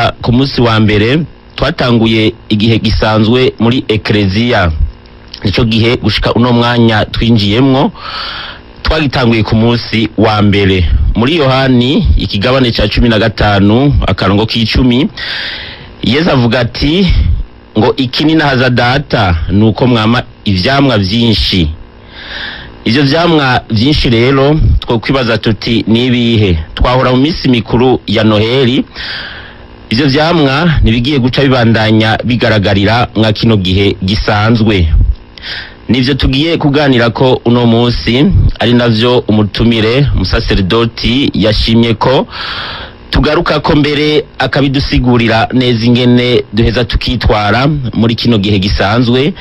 gushika ku munsi wa mbere twatanguye igihe gisanzwe muri Ecclesia. Nico gihe gushika uno mwanya twinjiyemwo twagitanguye ku munsi wa mbere. Muri Yohani ikigabane ca 15 akarongo k'10 Yesu avuga ati ngo ikini nahaza data nuko mwama ivyamwa vyinshi. Ivyo vyamwa vyinshi rero twokwibaza tuti nibihe? Twahora mu misi mikuru ya Noheli. Ivyo vyamwa nibigiye guca bibandanya bigaragarira mwa kino gihe gisanzwe. Nivyo tugiye kuganira ko uno munsi, ari navyo umutumire umusaserdoti yashimye ko tugaruka ko mbere akabidusigurira neza ingene duheza tukitwara muri kino gihe gisanzwe,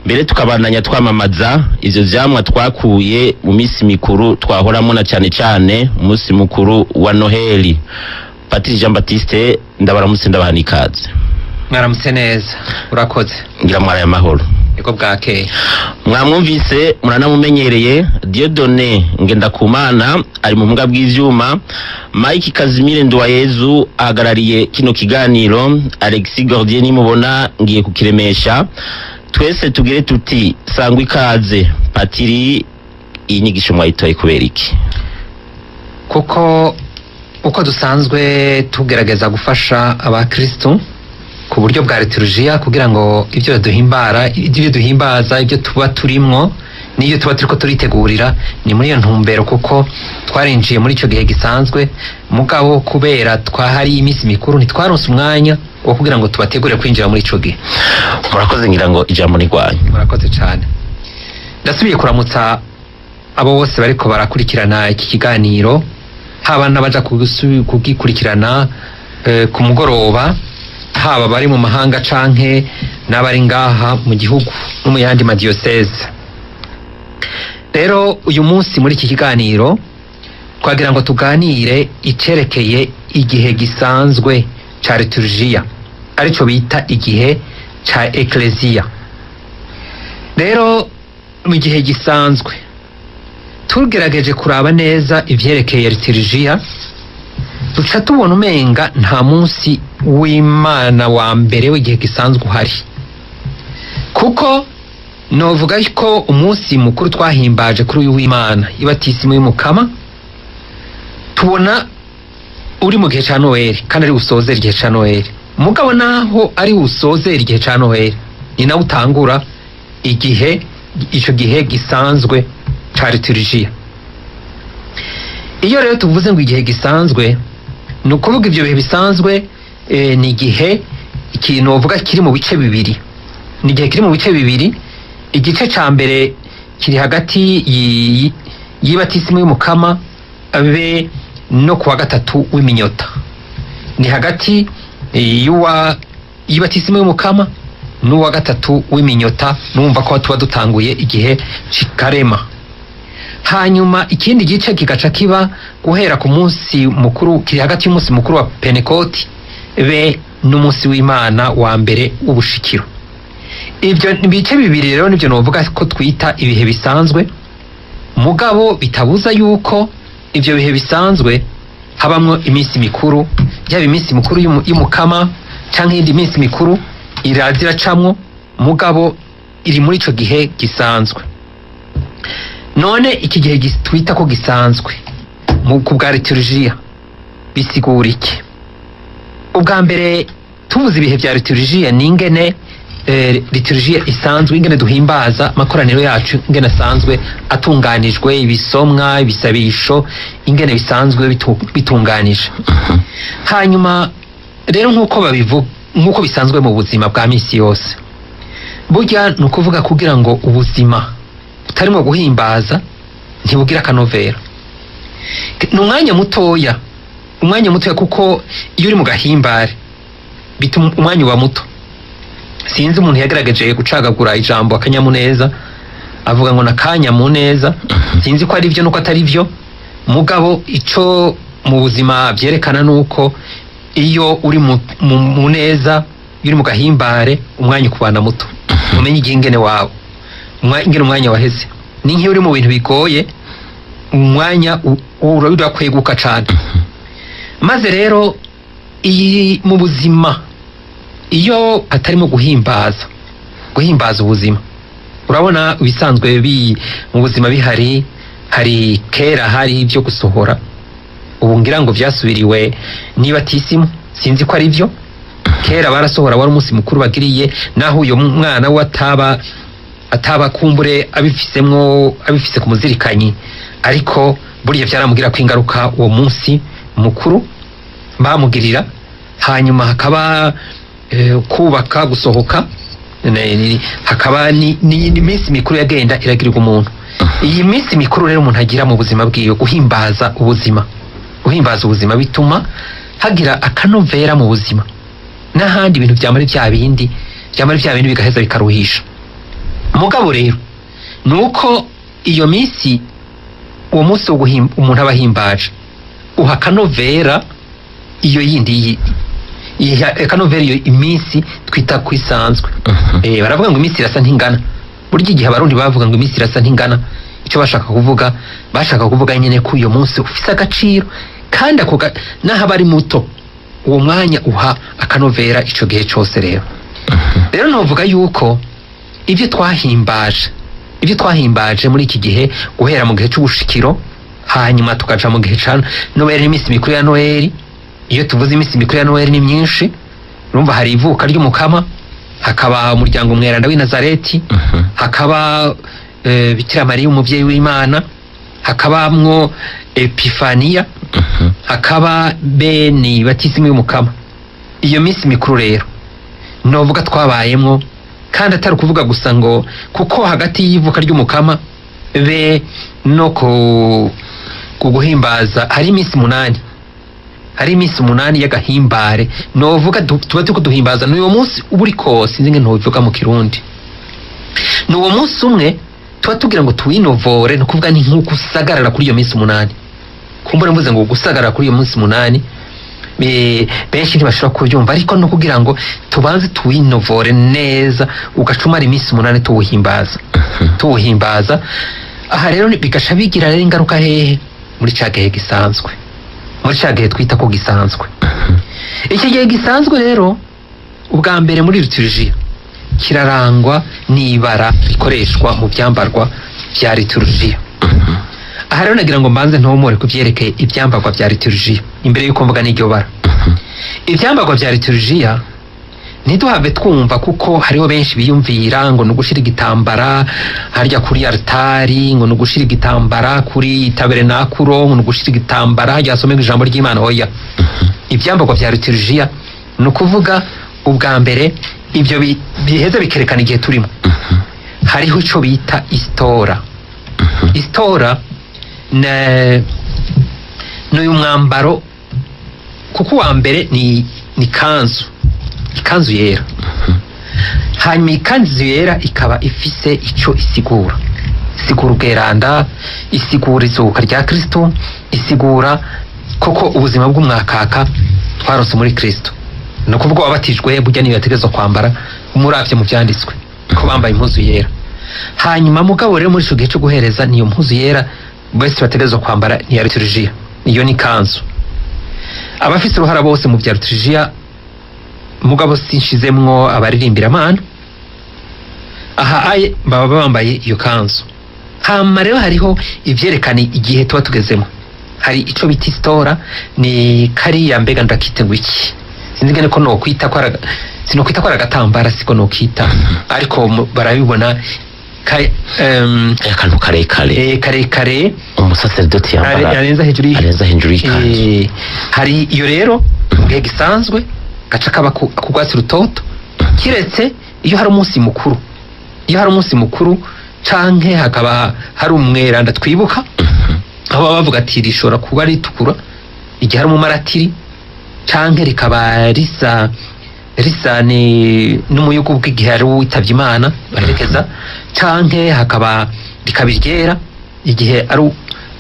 mbere tukabandanya twamamaza ivyo vyamwa twakuye mu misi mikuru twahoramo na cyane umunsi mukuru wa Noheli. Patrice Jean Baptiste ndabaramutse ndabahani ikaze. Mwaramutse neza, urakoze. Ngira mwara y'amahoro. Ego bwakeye. Mwamwumvise muranamumenyereye Dieudonné Ngendakumana ari mu mbwa bw'ivyuma, Mike Kazimire Nduwayezu ahagarariye kino kiganiro, Alexis Gordier nimubona ngiye kukiremesha. Twese tugire tuti sangwa ikaze. Patiri, iyi nyigisho mwayitoye kubera iki? Kuko uko dusanzwe tugerageza gufasha abakristo ku buryo bwa liturujia kugira ngo ibyo duhimbaza ibyo tuba turimwo niyo tuba turiko turitegurira, ni muri iyo ntumbero kuko twarinjiye muri ico gihe gisanzwe, mugabo kubera twahari imisi mikuru ntitwaronse umwanya wo kugira ngo tubategure kwinjira muri ico gihe. Murakoze, ngira ngo ijambo ni rwanyu. Murakoze cyane. Ndasubiye kuramutsa abo bose bariko barakurikirana iki kiganiro, haba n'abaja kugikurikirana ku mugoroba, haba bari mu mahanga canke n'abari ngaha mu gihugu no mu yandi madiyoseze. Rero uyu munsi muri iki kiganiro twagira ngo tuganire icerekeye igihe gisanzwe ca liturujia, arico bita igihe ca Ecclesia. Rero mu gihe gisanzwe tugerageje kuraba neza ivyerekeye liturujia, duca tubona umenga nta munsi w'Imana wa mbere w'igihe gisanzwe uhari, kuko novuga ko umunsi mukuru twahimbaje kuri uyu w'Imana ibatisimu y'umukama tubona uri mu gihe ca Noheli, kandi ari usozera igihe ca Noheli. Mugabo naho ari usozera igihe ca Noheli, ni nawe utangura ico gihe gisanzwe ca liturujia. Iyo rero tuvuze ngo igihe gisanzwe, ni ukuvuga ivyo bihe bisanzwe ni igihe ikintu uvuga kiri mu bice bibiri. Ni igihe kiri mu bice bibiri. Igice ca mbere kiri hagati y'ibatisimu y'umukama abe no kuwa gatatu w'iminyota. Ni hagati y'ibatisimu y'umukama n'uwa gatatu w'iminyota, numva ko tuba dutanguye igihe cikarema. Hanyuma ikindi gice kigaca kiba guhera ku munsi mukuru, kiri hagati y'umunsi mukuru wa Pentekoti be n'umunsi w'Imana wa mbere w'ubushikiro. Ivyo bice bibiri rero nivyo novuga ko twita ibihe bisanzwe, mugabo bitabuza yuko ivyo bihe bisanzwe habamwo iminsi mikuru, yaba iminsi mikuru y'umukama canke iyindi minsi mikuru irazira camwo, mugabo iri muri ico gihe gisanzwe. None iki gihe twita ko gisanzwe ku bwa liturujia bisigura iki? Ubwa mbere tuvuze ibihe vya liturujia ni ingene liturujia isanzwe, ingene duhimbaza amakoraniro yacu, ingene asanzwe atunganijwe, ibisomwa, ibisabisho, ingene bisanzwe bitunganije. Hanyuma rero nk'uko babivuga, nk'uko bisanzwe mu buzima bwa misi yose, burya ni ukuvuga kugira ngo ubuzima utarimo guhimbaza ntibugira akanovera. Ni umwanya mutoya kuko iyo uri mu gahimbare bituma umwanya uba muto. Sinzi umuntu yagerageje gucagagura ijambo akanyamuneza, avuga ngo nakanyamuneza, sinzi ko ari byo nuko atari byo, mugabo ico mu buzima byerekana nuko iyo uri mu neza, iyo uri mu gahimbare, umwanya ukubana muto. Umenye igihe ingene wawe, ingene umwanya waheze. Ni nk'iyo uri mu bintu bigoye, umwanya urakweguka cane. Maze rero iyi mu buzima iyo atarimo guhimbaza ubuzima, urabona ibisanzwe mu buzima bihari, hari kera hari ibyo gusohora, ubu ngira ngo byasubiriwe niba tisimu sinzi ko ari byo. Kera barasohora wari umunsi mukuru bagiriye, naho uyo mwana we ataba kumbure abifise ku muzirikanyi, ariko buriya byaramugira ko ingaruka uwo munsi mukuru bamugirira. Hanyuma hakaba kubaka, gusohoka, hakaba ni minsi mikuru yagenda iragirirwa umuntu. Iyi minsi mikuru rero umuntu agira mu buzima bwiwe, guhimbaza ubuzima bituma hagira akanovera mu buzima, n'ahandi ibintu byamara bya bindi bigaheza bikaruhisha. Mugabo rero nuko iyo minsi, uwo munsi umuntu aba ahimbaje uha akanovera iyo yindi akanovera iyo iminsi twita ko isanzwe. Baravuga ngo iminsi irasa ntingana. Burya igihe abarundi bavuga ngo iminsi irasa ntingana, icyo bashaka kuvuga nyine ko uyo munsi ufise agaciro, kandi naho aba ari muto, uwo mwanya uha akanovera ico gihe cyose. Rero novuga yuko ibyo twahimbaje muri iki gihe, guhera mu gihe cy'ubushikiro, hanyuma tukaja mu gihe ca Noheli n'iminsi mikuru ya Noheli. Iyo tuvuze iminsi mikuru ya Noheli ni myinshi, urumva hari ivuka ry'umukama, hakaba umuryango mweranda w'i Nazareti, hakaba Bikira Mariya umuvyeyi w'Imana, hakabamwo Epifaniya, hakaba beni batisimu y'umukama. Iyo minsi mikuru rero novuga twabayemwo, kandi atari kuvuga gusa ngo kuko hagati y'ivuka ry'umukama be no kuguhimbaza hari iminsi 8, hari iminsi 8 y'agahimbare. Novuga tuba tuko duhimbaza n'uwo munsi uburi kose, sinzi nge ntobivuga mu Kirundi. N'uwo munsi umwe tuba tugira ngo tuwinovore, no kuvuga ni nkuko usagarara kuri iyo minsi 8. Kumbura mvuze ngo gusagarara kuri iyo minsi 8, benshi ntibashobora kubyumva, ariko no kugira ngo tubanze tuwinovore neza, ugacumara iminsi 8 tuwuhimbaza. Aha rero bigasha bigira rero ingaruka hehe? Muri ca gihe gisanzwe, muri ca gihe twita ko gisanzwe. Iki gihe gisanzwe rero ubwa mbere muri liturujia kirarangwa n'ibara rikoreshwa mu byambarwa bya liturujia. Aha rero nagira ngo mbanze ntomore kuvyerekeye ibyambarwa bya liturujia imbere yuko mvuga n'iryo bara. Ibyambarwa bya liturujia ntiduhave twumva, kuko hariho benshi biyumvira ngo nugushira igitambara harya kuri altari, ngo nugushira igitambara kuri tabernakulo, ngo nugushira igitambara harya hasomerwa ijambo ry'Imana. Hoya, ibyambarwa bya liturujia nukuvuga ubwa mbere ibyo biheza bikerekana igihe turimo. Hariho ico bita istora. Istora n'uyu mwambaro, kuko wa mbere ni ikanzu yera. Hanyuma ikanzu yera ikaba ifise ico isigura ubweranda, isigura izuka rya Kristo, isigura koko ubuzima bw'umwakaka twarose muri Kristo. No kuvuga wabatijwe burya niyo yategezwe kwambara, umuravye mu byanditswe ko bambaye impuzu yera. Hanyuma mugabo rero muri ico gihe cyo guhereza niyo mpuzu yera bose bategezwe kwambara ni ya liturujia, iyo ni kanzu. Abafise uruhara bose mu bya liturujia mugabo sinshizemwo abaririmbira Imana, aha aye baba bambaye iyo kanzu. Hama rero hariho ivyerekana igihe tuba tugezemo. Hari ico bita istora, ni kariya mbega ndakite ngwiki, sinzi ngene ko nokwita ko sinokwita ko agatambara, siko nokita, ariko barabibona akantu karekare umusaseredoti yambara arenza hejuru y'ikanzu. Hari iyo rero mu gihe gisanzwe gaca kaba kugwatsi rutoto, kiretse iyo hari umunsi mukuru, canke hakaba hari umweranda twibuka, aho bavuga ati rishobora kuba ritukura igihe hari umumaratiri, canke rikaba risa n'umuyugu bw'igihe ari uwitavye Imana baherekeza, canke hakaba rikaba iryera igihe ari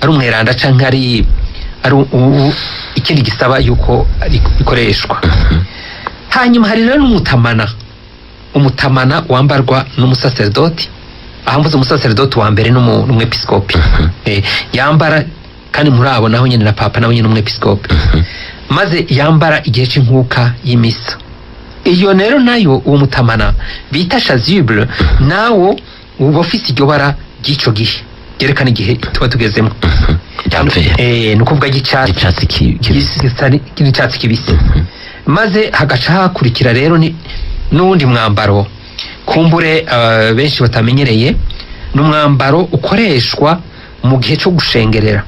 umweranda, canke ari ikindi gisaba yuko bikoreshwa. Hanyuma hari rero umutamana wambarwa n'umusaseredoti. Aha mvuze umusaseredoti wa mbere n'umwepiskopi, yambara kandi murabo naho nyene na papa nawe nyene umwepiskope maze yambara igihe c'inkuka y'imisa. Iyo rero nayo uwo mutamana bita chasuble nawo uba ufise iryo bara ry'ico gihe yerekana igihe tuba tugezemo. Ni ukuvuga ry'icatsi kibisi. Maze hagaca hakurikira rero n'uwundi mwambaro kumbure benshi batamenyereye, n'umwambaro ukoreshwa mu gihe cyo gushengerera,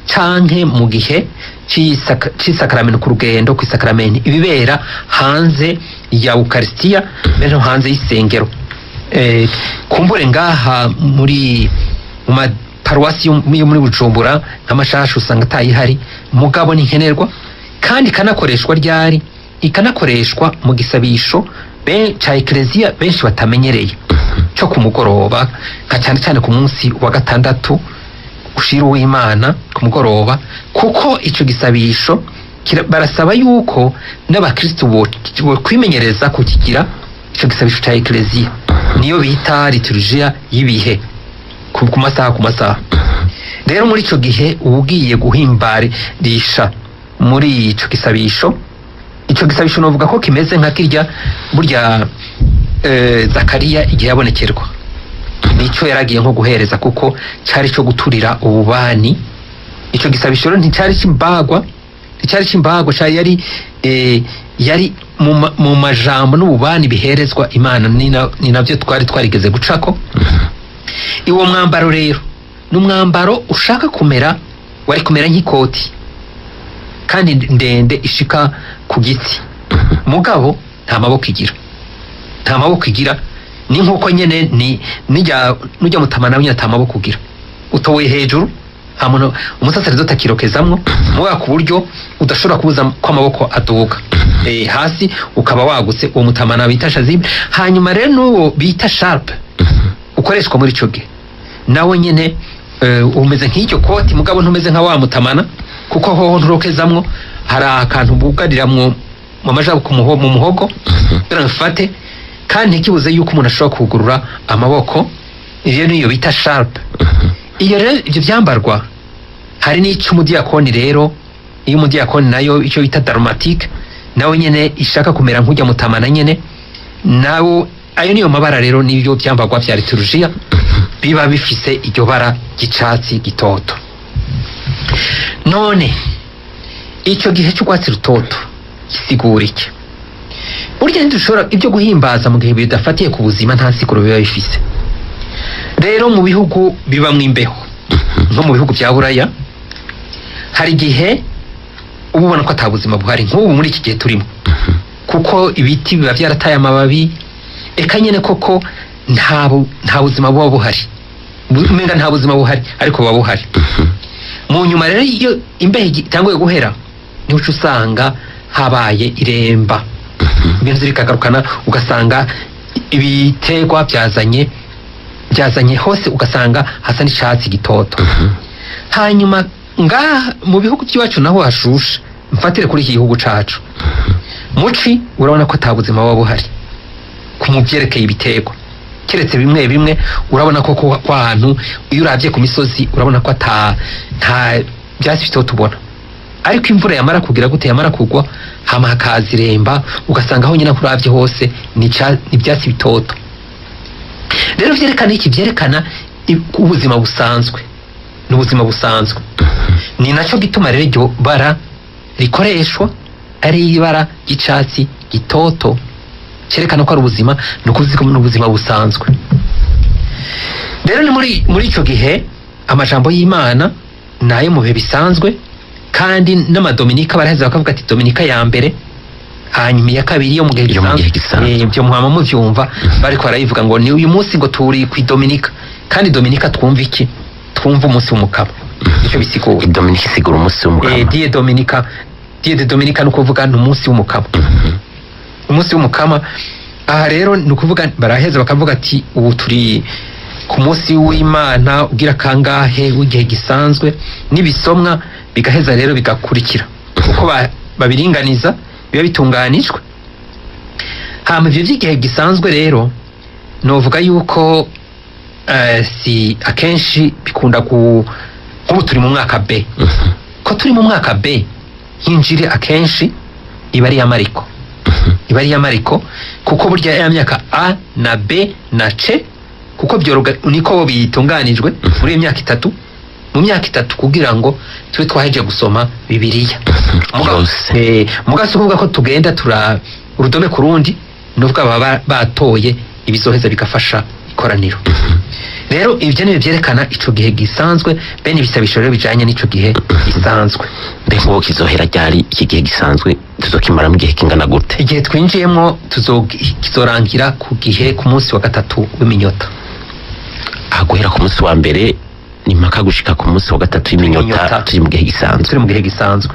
canke mu gihe c'isakaramento ku rugendo kw'isakaramenti ibibera hanze ya Eucharistia mbere no hanze y'isengero. Kumbure ngaha muri mu maparuwasi yo muri Bujumbura nk'amashasha usanga atayihari, mugabo ni nkenerwa kandi ikanakoreshwa ryari, ikanakoreshwa mu gisabisho ca Eklezia benshi batamenyereye cyo ku mugoroba, nka cyane cyane ku munsi wa gatandatu ushira uw'Imana ku mugoroba, kuko ico gisabisho barasaba yuko n'abakristo bo kwimenyereza kukigira ico gisabisho ca Eklezia, niyo bita liturgia y'ibihe ku masaha. Rero muri ico gihe ugiye guhimbarisha muri ico gisabisho novuga ko kimeze nka kirya burya Zakariya igihe yabonekerwa, nico yaragiye nko guhereza kuko cari cyo guturira ububani. Ico gisabisho rero nticari cimbagwa, yari mu majambo n'ububani biherezwa Imana, ni navyo twari twarigeze gucako. Iwo mwambaro rero n'umwambaro ushaka wari kumera nk'ikoti kandi ndende ishika ku giti, mugabo nta maboko igira, ni nkuko nyene nujya mutamana nyine ata maboko ugira, utowe hejuru hamuntu umusaseredoti akirokezamwo muga ku buryo udashobora kubuza ko amaboko aduga hasi, ukaba wagutse. Uwo mutamana bita chasuble. Hanyuma rero n'uwo bita sharpe ukoreshwa muri ico gihe nawe nyene umeze nk'icyo koti, mugabo ntumeze nka wa mutamana kuko hoho nturokezamwo, hari akantu bugariramwo mu majabu mu muhogo kugira ngo fate, kandi ntikibuze yuko umuntu ashobora kugurura amaboko. Iyo niyo bita sharpe. Iyo rero ivyo vyambarwa hari n'ic'umudiyakoni rero, iyo umudiyakoni nayo ico bita daromatique nawe nyene ishaka kumera nk'ujya mutamana nyene nawo. Ayo niyo mabara rero n'ibyo byambarwa vya liturgia biba bifise iryo bara ry'icatsi gitoto. None ico gihe c'urwatsi rutoto gisigura iki? Burya ntidushobora ibyo guhimbaza mu gihe bidafatiye ku buzima, nta nsiguro biba bifise. Rero mu bihugu bibamwo imbeho nko mu bihugu vya Buraya hari igihe uba ubona ko ata buzima buhari, nk'ubu muri iki gihe turimo, kuko ibiti biba vyarataye amababi, eka nyene koko nta buzima buba buhari, umenga nta buzima buhari ariko buba buhari. Mu nyuma rero iyo imbeho itanguye guhera niho usanga habaye iremba, ibintu zirikagarukana, ugasanga ibiterwa byazanye hose, ugasanga hasa n'icatsi gitoto. Hanyuma ngaha mu bihugu by'iwacu naho hashusha, mfatire kuri iki gihugu cacu muci, urabona ko ata buzima buba buhari ku muvyerekeye ibiterwa, keretse bimwe bimwe urabona ko kwa hantu iyo uravye ku misozi urabona ko nta byatsi bitoto ubona, ariko imvura yamara kugira gute, yamara kugwa hama hakaziremba, ugasanga aho nyine kuravye hose ni ibyatsi bitoto. Rero vyerekana iki? Vyerekana ubuzima busanzwe, n'ubuzima busanzwe. Ni naco gituma rero iryo bara rikoreshwa ari ibara ry'icatsi gitoto, cerekana ko ari ubuzima, n'ubuzima busanzwe. Rero ni muri ico gihe amajambo y'Imana nayo mu bihe bisanzwe, kandi n'amadominika baraheza bakavuga ati dominika ya mbere hanyuma iya kabiri yo mu gihe gisanzwe. Ibyo muhama muvyumva bariko barayivuga ngo ni uyu munsi ngo turi ku dominika, kandi dominika twumva iki? Twumva umunsi w'umukama. Ico bisigura dominika isigura umunsi w'umukama. Die de dominika no kuvuga n'umunsi w'umukama. Umunsi w'umukama. Aha rero ni ukuvuga baraheza bakavuga ati ubu turi ku munsi w'Imana ugira kangahe w'igihe gisanzwe, n'ibisomwa bigaheza rero bigakurikira uko babiringaniza biba bitunganijwe. Hama ivyo vy'igihe gisanzwe rero novuga yuko si akenshi bikunda nk'ubu turi mu mwaka B. Ko turi mu mwaka B, hinjire akenshi iba ari iy'amariko. Iba ari iy'amariko kuko burya ya myaka A na B na C, kuko niko bitunganijwe muri iyo myaka itatu. Mu myaka itatu kugira ngo tube twaheje gusoma Bibiliya. Mugasi kuvuga ko tugenda urudome ku rundi, nuvuga baba batoye ibizoheza bigafasha ikoraniro. Rero ibyo ni byerekana ico gihe gisanzwe, bene ibisabisho rero bijanye n'ico gihe gisanzwe. Mbego kizohera ryari iki gihe gisanzwe, tuzokimara mu gihe kingana gute? Igihe twinjiyemo kizorangira ku munsi wa gatatu w'iminyota. Guhera ku munsi wa mbere ni mpaka gushika ku munsi wa gatatu w'iminyota turi mu gihe gisanzwe. Turi mu gihe gisanzwe.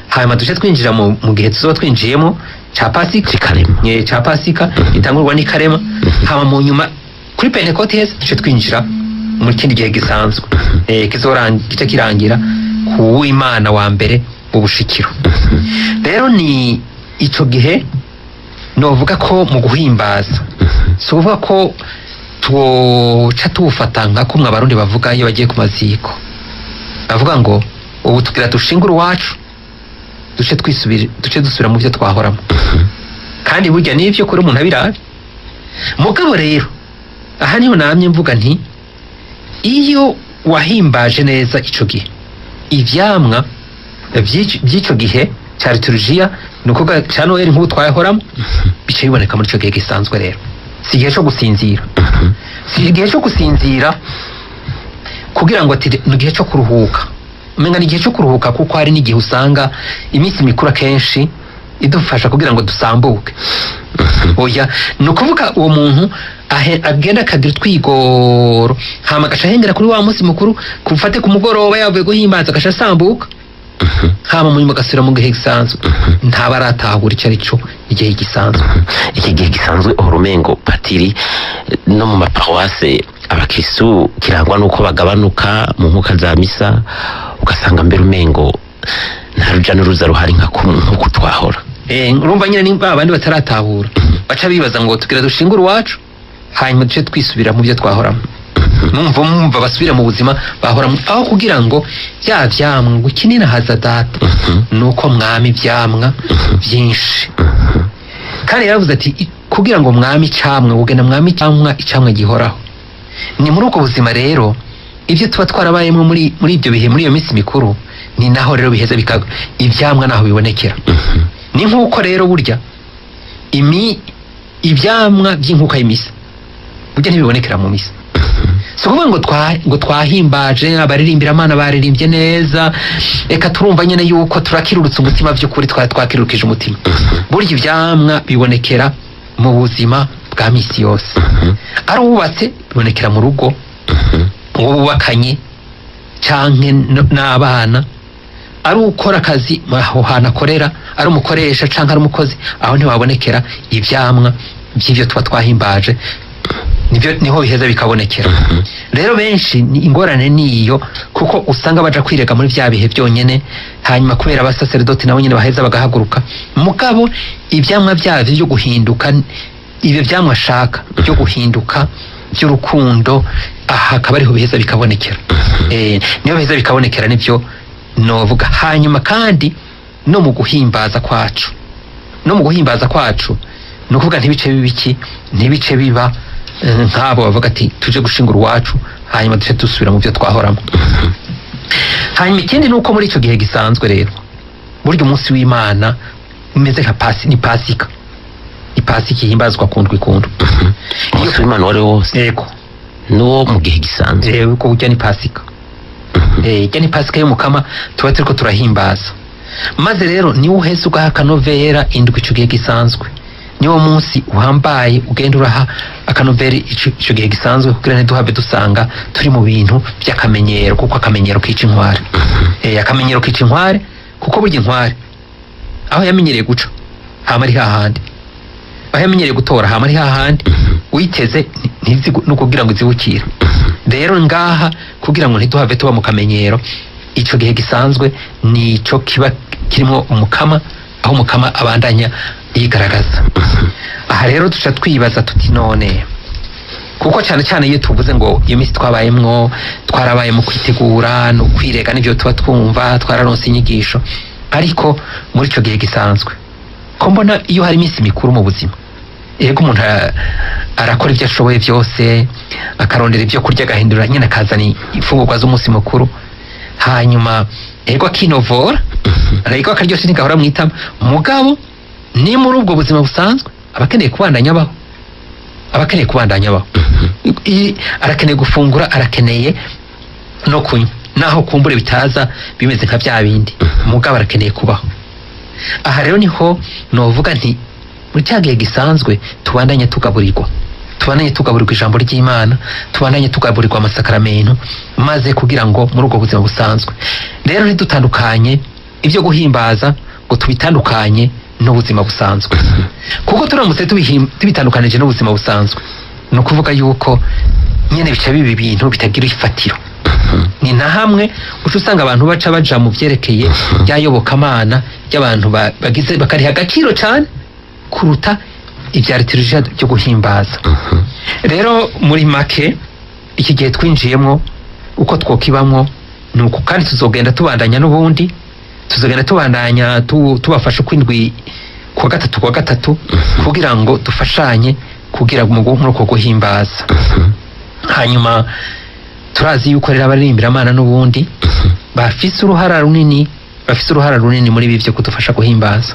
Hanyuma duce twinjira mu gihe tuzoba twinjiyemo ca Pasika, ca Pasika itangurwa ni Karema. Hama mu nyuma kuri Pentecote duce twinjira mu kindi gihe gisanzwe. Kizorangira kirangira ku w'Imana wa mbere ubushikiro. Rero ni ico gihe novuga ko mu guhimbaza, so uvuga ko twoca tuwufata nka kumwe abarundi bavuga iyo bagiye ku maziko, bavuga ngo ubu tugira dushingura uwacu duce dusubira mu byo twahoramo. Kandi burya n'ivyo kuri umuntu abirabe. Mugabo rero aha niho namye mvuga nti iyo wahimbaje neza ico gihe, ivyamwa by'ico gihe cya liturujia nuko cya Noel nk'ubu twahoramo bice biboneka muri ico gihe gisanzwe. Rero si igihe cyo gusinzira, si igihe cyo gusinzira kugira ngo ati ni igihe cyo kuruhuka. Umenga ni igihe cyo kuruhuka kuko hari n'igihe usanga iminsi mikuru akenshi idufasha kugira ngo dusambuke. Oya, ni ukuvuga uwo muntu agenda akagira twigoro, hama agaca ahengera kuri wa munsi mukuru, kumfate ku mugoroba yavuye guhimbaza agaca asambuka, hama mu nyuma agasubira mu gihe gisanzwe. Ntaba aratahura icyo ari cyo igihe gisanzwe. Iki gihe gisanzwe urumengo patiri no mu maparuwase abakristu kirangwa nuko bagabanuka mu nkuka za misa, ugasanga mbere umengo nta ruja n'uruza ruhari nk'uko twahora. Urumva nyine ni abandi bataratahura, baca bibaza ngo tugira dushingura uwacu hanyuma duce twisubira mu byo twahoramo. Numva basubira mu buzima bahoramo, aho kugira ngo bya vyamwa ngo kinina haza data nuko mwami ivyamwa byinshi. Kandi yaravuze ati kugira ngo mwami icamwe ugenda mwami icamwe gihoraho. Ni muri ubwo buzima rero ibyo tuba twarabayemo muri ibyo bihe, muri iyo minsi mikuru, ni naho rero biheza bikaga ivyamwa naho bibonekera. Ni nkuko rero burya ivyamwa by'inkuka y'imisa burya ntibibonekera mu misa. So kuvuga ngo twahimbaje, abaririmbira Imana baririmbye neza, eka turumva nyene yuko turakirurutse umutima by'ukuri, twakirukije umutima. Burya ivyamwa bibonekera mu buzima bwa misi yose. Ari uwubatse bibonekera mu rugo, uwo bubakanye canke n'abana, ari ukora akazi aho hantu akorera, ari umukoresha canke ari umukozi, aho ntibabonekera ivyamwa by'ivyo tuba twahimbaje, niho biheza bikabonekera. Rero benshi ni ingorane niyo, kuko usanga baja kwirega muri vya bihe byonyene, hanyuma kubera abasaserdoti nabo nyene baheza bagahaguruka. Mugabo ivyamwa byavyo byo guhinduka, ibyo vyamwa ashaka byo guhinduka by'urukundo, aha akaba ariho biheza bikabonekera. Niyo biheza bikabonekera nivyo novuga. Hanyuma kandi no mu guhimbaza kwacu, ni ukuvuga ntibice biba nk'abo bavuga ati tuje gushingura uwacu hanyuma duce dusubira mu byo twahoramo. Hanyuma ikindi ni uko muri icyo gihe gisanzwe rero burya umunsi w'Imana umeze nka ni Pasika. Pasika ihimbazwa kundwi. Umunsi w'Imana wari wose yego nuwo mu gihe gisanzwe. Yego ko ujya ni Pasika. Ijya ni Pasika y'Umukama tuba turiko turahimbaza. Maze rero niwo uheze ugaha akanovera indwi icyo gihe gisanzwe. Niwo munsi uhambaye ugenda uraha akanovera icyo gihe gisanzwe, kugira ntiduhave dusanga turi mu bintu by'akamenyero, kuko akamenyero kica inkware. Akamenyero kica inkware, kuko burya inkware aho yamenyereye guca hama ari hahandi, aho yamenyereye gutora hama ari hahandi, uyiteze no kugira ngo izibukire. Rero ngaha kugira ngo ntiduhave tuba mu kamenyero, icyo gihe gisanzwe nico kiba kirimo umukama, aho umukama abandanya yigaragaza. Aha rero duca twibaza tuti none kuko cyane cyane iyo tuvuze ngo iyo minsi twabayemwo twarabaye mu kwitegura no kwirega n'ibyo tuba twumva twararonse inyigisho, ariko muri icyo gihe gisanzwe ko mbona iyo hari iminsi mikuru mu buzima, yego umuntu arakora ibyo ashoboye byose, akarondera ibyo kurya, agahindura nyine akazana imfungurwa z'umunsi mukuru, hanyuma yego akinovora, yego akaryoshye ntigahora mwitama, mugabo ni muri ubwo buzima busanzwe abakeneye kubandanya abaho, arakeneye gufungura, arakeneye no kunywa, naho kumbure bitaza bimeze nka bya bindi, mugabo arakeneye kubaho. Aha rero niho novuga nti muri cya gihe gisanzwe tubandanye tugaburirwa ijambo ry'Imana, tubandanye tugaburirwa amasakaramentu, maze kugira ngo muri ubwo buzima busanzwe rero ntidutandukanye ibyo guhimbaza ngo tubitandukanye n'ubuzima busanzwe, kuko turamutse tubitandukanije n'ubuzima busanzwe ni ukuvuga yuko nyine bica biba ibintu bitagira ifatiro. Ni na hamwe uca usanga abantu baca baja mu byerekeye byayobokamana y'abantu bagize bakariha agaciro cyane kuruta ibya liturujia byo guhimbaza. Rero muri make iki gihe twinjiyemo uko twokibamwo ni uko, kandi tuzogenda tubandanya n'ubundi, tuzogenda tubandanya tubafasha kwindwi kwa gatatu kugira ngo dufashanye kugira muri uko guhimbaza. Hanyuma turazi yuko rero abaririmbira Imana n'ubundi bafise uruhara runini muri ibi byo kudufasha guhimbaza,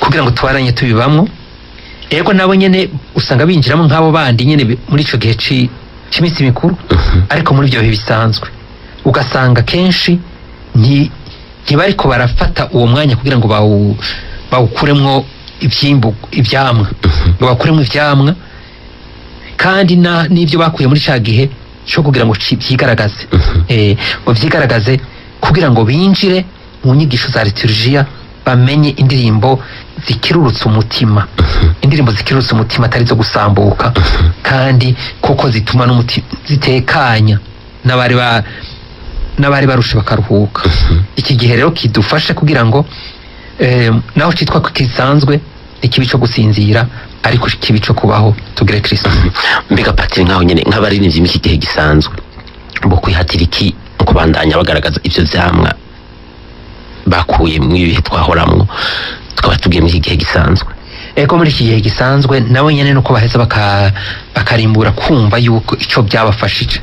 kugira ngo tubaranye tubibamwo. Ego nabo nyene usanga binjiramo nk'abo bandi nyene muri ico gihe cy'iminsi mikuru, ariko muri ibyo bihe bisanzwe ugasanga kenshi ntibariko barafata uwo mwanya kugira ngo bawukuremwo ivyamwa, ngo bakuremwo ivyamwa, kandi n'ibyo bakuye muri ca gihe cyo kugira ngo vyigaragaze, ngo vyigaragaze kugira ngo binjire mu nyigisho za liturujia, bamenye indirimbo zikirurutsa umutima, atari zo gusambuka, kandi kuko zituma n'umutima zitekanya n'abari barushe bakaruhuka. Iki gihe rero kidufashe kugira ngo naho citwa ko kisanzwe ikibi cyo gusinzira, ariko ikibi cyo kubaho tugire Kristo. Mbega patiri, nkaho nyene nk'abaririmbyi muri iki gihe gisanzwe bo kwihatira iki kubandanya bagaragaza ivyo vyamwa bakuye mu ibihe twahoramwo tukaba tugiye muri iki gihe gisanzwe? Eko muri iki gihe gisanzwe nabo nyene nuko baheza bakarimbura kumva yuko ico byabafashije,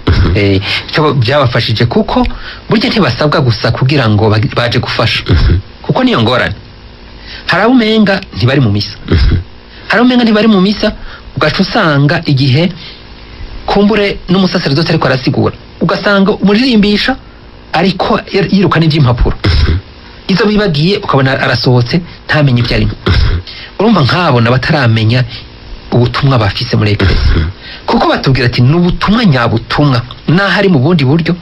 ico byabafashije, kuko burya ntibasabwa gusa kugira ngo baje gufasha, kuko niyo ngorane. Hari abo umenga ntibari mu misa, ugaca usanga igihe kumbure n'umusaseredoti ariko arasigura, ugasanga umuririmbisha ariko yiruka n'ivy'impapuro, izo bibagiye ukabona arasohotse ntamenye ibyo arimo. Urumva nk'abona bataramenya ubutumwa bafise muri Eklezia, kuko batubwira ati n'ubutumwa nyabutumwa, naho ari mu bundi buryo,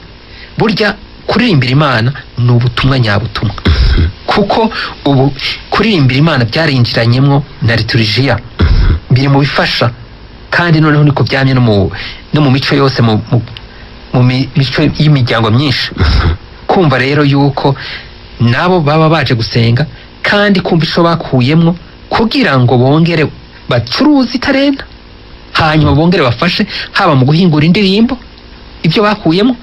burya kuririmbira Imana ni ubutumwa nyabutumwa, kuko ubu kuririmbira Imana byarinjiranyemwo na liturujia, biri mu bifasha, kandi noneho niko byamye no mu mico yose, mu mico y'imiryango myinshi. Kumva rero yuko nabo baba baje gusenga, kandi kumva ico bakuyemwo kugira ngo bongere bacuruze itarenta, hanyuma bongere bafashe haba mu guhingura indirimbo ibyo bakuyemwo,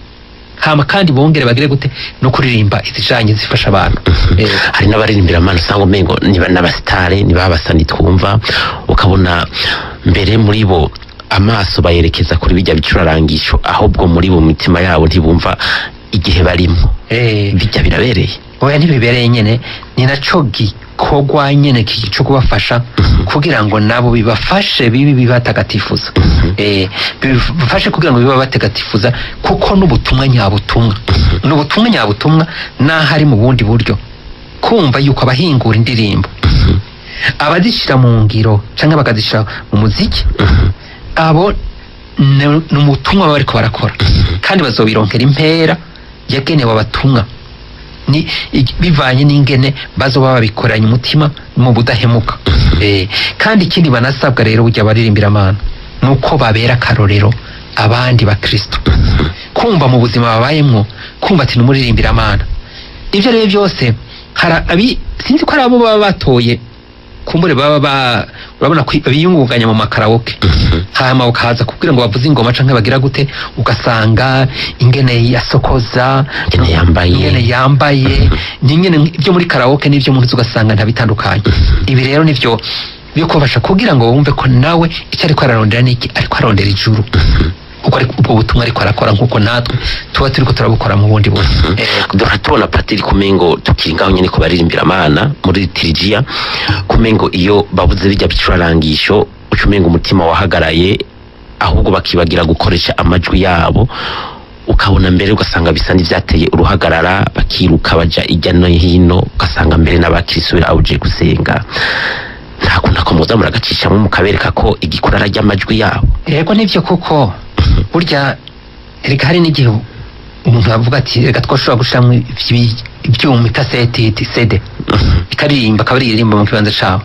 hama kandi bongere bagire gute no kuririmba izijanye zifasha abantu. Hari n'abaririmbira Imana usanga umengo niba n'abasitare, niba abasani twumva, ukabona mbere muri bo amaso bayerekeza kuri bijya bicurarangisho, ahubwo muri bo mitima yabo ntibumva igihe barimo. Bijya birabereye? Oya, ntibibereye nyene, ni naco gikorwa nyene cyo kubafasha kugira ngo nabo bibafashe bibatagatifuza, bifashe kugira ngo bibatagatifuza, kuko n'ubutumwa nyabutumwa, n'ubutumwa nyabutumwa naho ari mu bundi buryo. Kumva yuko abahingura indirimbo, abazishira mu ngiro canke bakazishira mu muziki, abo n'umutumwa bariko barakora, kandi bazobironkera impera yagenewe abatumwa, ni bivanye n'ingene bazoba babikoranye umutima mu budahemuka. Kandi ikindi banasabwa rero burya baririmbira Imana nuko babera akarorero abandi ba Kristo, kumva mu buzima babayemwo, kumva ati n'umuririmbira Imana. Ivyo rero byose sinzi ko ari abo baba batoye, kumbure baba urabona ko biyungunganya mu makaraoke hama ukaza kubwira ngo bavuze ingoma canke bagira gute ugasanga ingene yasokoza ingene yambaye n'ingene ibyo muri karaoke n'ibyo mu nzu ugasanga ntabitandukanye ibi rero nivyo byo kubafasha kugira ngo wumve ko nawe icyo ariko ararondera niki ariko arondera ijuru uko ari ubwo butumwa ariko arakora nkuko natwe tuba turiko turabukora mu bundi bose tubona patiri kumengo tukiringaho nyene ko baririmbira Imana muri liturgia kumengo iyo babuze bijya bicurarangisho ucumengo umutima wahagaraye ahubwo bakibagira gukoresha amajwi yabo ukabona mbere ugasanga bisa n'ivyateye uruhagarara bakiruka baja ijya no hino ugasanga mbere n'abakrisubira auje gusenga ntakunda ko muza muragacishamo mukabereka ko igikura arajya amajwi yabo yego nivyo kuko burya reka hari n'igihe umuntu avuga ati reka twashobora gushiramwo ivyuma ikaseti CD ikaririmba akabaririmba mu kibanza cabo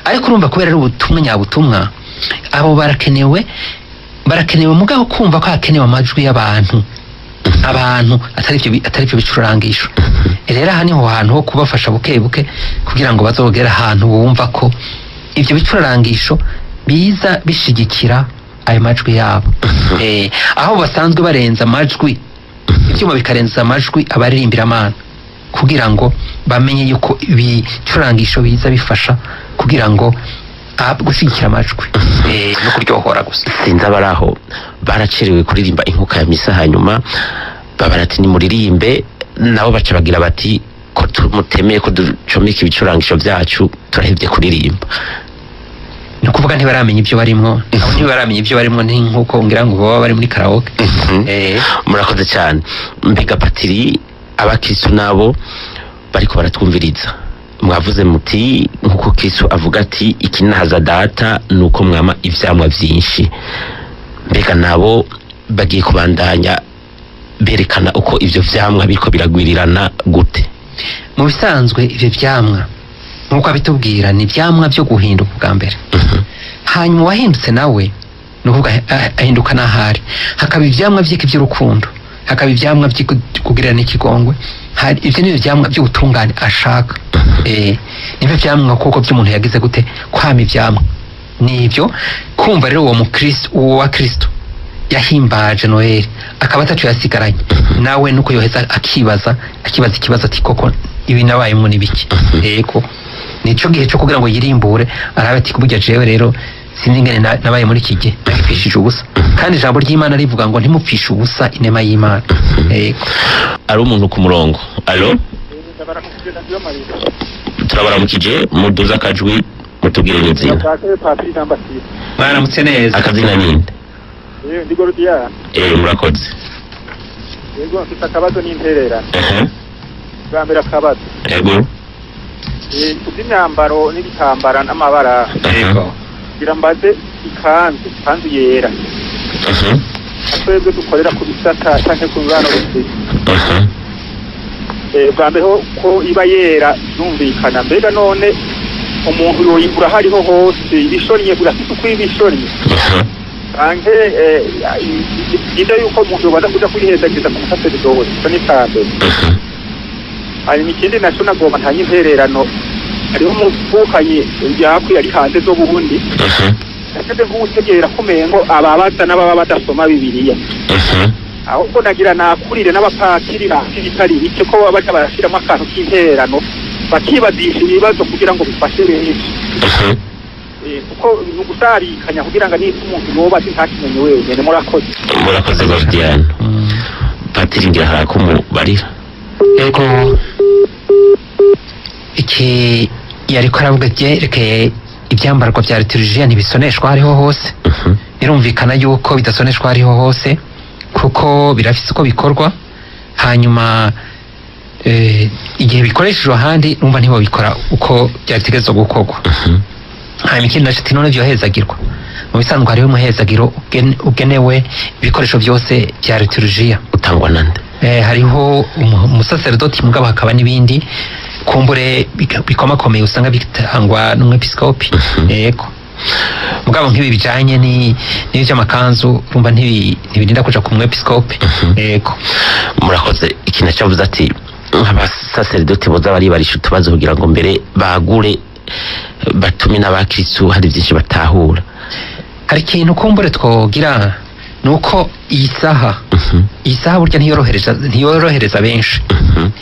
ariko urumva kubera ari ubutumwa nyabutumwa abo barakenewe mugabo kumva ko hakenewe amajwi y'abantu atari ivyo bicurangisho rero aha niho hantu ho kubafasha buke buke kugira ngo bazogera ahantu bumva ko ivyo bicurangisho biza bishigikira ayo majwi yabo aho basanzwe barenza amajwi ivyuma bikarenza amajwi abaririmbira Imana kugira ngo bamenye yuko ibicurangisho biza bifasha kugira ngo gushigikira amajwi no kuryohora gusa sinza baraho baracerewe kuririmba inkuka ya misa hanyuma babarati ni muririmbe nabo baca bagira bati ko mutemeye ko ducomeka ibicurangisho vyacu turahevye kuririmba no kuvuga ntibaramenya ibyo barimwo abo ntibaramenya ibyo barimwo ni nkuko ngira ngo baba bari muri karaoke murakoze cyane mbega patiri abakristo nabo bariko baratwumviriza mwavuze muti nkuko Kristo avuga ati ikinaza data nuko mwama ivyamwa vyinshi mbega nabo bagiye kubandanya berekana uko ivyo vyamwa biriko biragwirirana gute mu bisanzwe ivyo vyamwa nkuko abitubwira ni ivyamwa vyo guhinduka bwa mbere hanyuma wahindutse nawe nukuvuga ahinduka n'ahari hakaba ivyamwa vy'iki vy'urukundo hakaba ivyamwa vy'ukugirana ikigongwe hari ivyo ni ivyamwa vy'ubutungane ashaka nivyo vyamwa kuko vy'umuntu yagize gute kwama ivyamwa nivyo kumva rero uwo mukristo uwo wa Kristo yahimbaje Noel akaba atacu yasigaranye nawe nuko yoheza akibaza ikibazo ati koko ibi nabayemwo nibiki yego nico gihe cyo kugira ngo yirimbure arabe ati kuburya jewe rero sinzi ngene nabaye muri kige nagipfishije ubusa kandi ijambo ry'Imana rivuga ngo ntimupfishe ubusa inema y'Imana yego ari umuntu ku murongo allo turabaramukije muduza akajwi mutubwire n'izina baramutse neza akazina ninde ndi Gordia murakoze yego mfite akabazo n'intererano bwambera akabazo yego imyambaro n'ibitambara n'amabara yego kugira mbaze ikanzu yera twebwe dukorera ku bisata canke ku rurano rusizi bwambeho ko iba yera yumvikana mbega none umuntu yoyigura hariho hose ibishonye urafite uko ibishonye kanke ida yuko umuntu yobaza kuja kwihezageza ku musafiri dowe ico ni kambere hanyuma ikindi naco nagomba ntanye intererano hariho umuvukanyi yakwiye ari hanze zo Burundi naseze nk'utegera kumengo ababaza n'ababa badasoma Bibiliya ahubwo nagira nakurire n'abapatiri bitari bike ko baba baca barashiramo akantu k'intererano bakibadisha ibibazo kugira ngo bifashe benshi kuko ni ugusarikanya kugira ngo niba umuntu yoba ati ntakimenye wenyene murakoze Gordiano patiri ngira harako mubarira yego iki yariko aravuga byerekeye ibyambarwa bya liturujia ntibisoneshwa hariho hose birumvikana yuko bidasoneshwa hariho hose kuko birafise uko bikorwa hanyuma igihe bikoreshejwe ahandi numva ntibo bikora uko byategerezwa gukorwa hanyuma ikindi naco none vyohezagirwa mu bisanzwe hariho umuhezagiro ugenewe ibikoresho byose bya liturujia utangwa nande hariho umusaserdoti mugabo hakaba n'ibindi kumbure bikomakomeye usanga bitangwa n'umwepiskopi yego mugabo nk'ibi bijanye n'ivy'amakanzu urumva ntibirinda kuja ku mwepiskopi yego murakoze ikintu cyavuze ati nk'abasaserdoti boza baribarisha utubazo kugira ngo mbere bagure batume n'abakristu hari byinshi batahura. hari ikintu kumbure twogira nuko iyi saha burya ntiyorohereza benshi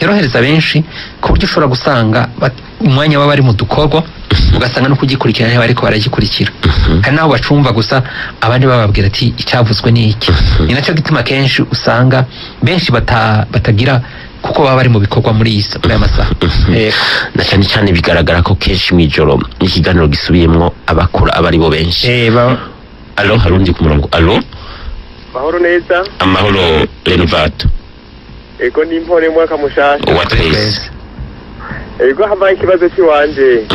yorohereza benshi ku buryo ushobora gusanga umwanya baba bari mu dukorwa ugasanga no kugikurikirana bariko baragikurikira hari naho bacumva gusa abandi bababwira ati icyavuzwe ni iki. ni nacyo gituma kenshi usanga benshi batagira kuko baba bari mu bikorwa muri aya masaha. na cyane cyane bigaragara ko kenshi mw'ijoro ikiganiro gisubiyemwo abakura abari bo benshi. Alo, harundi ku murongo. Alo, mahoro neza. Amahoro Renovato. Ego ni mpore mwaka mushasha. Watwese. Ego habaye ikibazo cy'iwanje.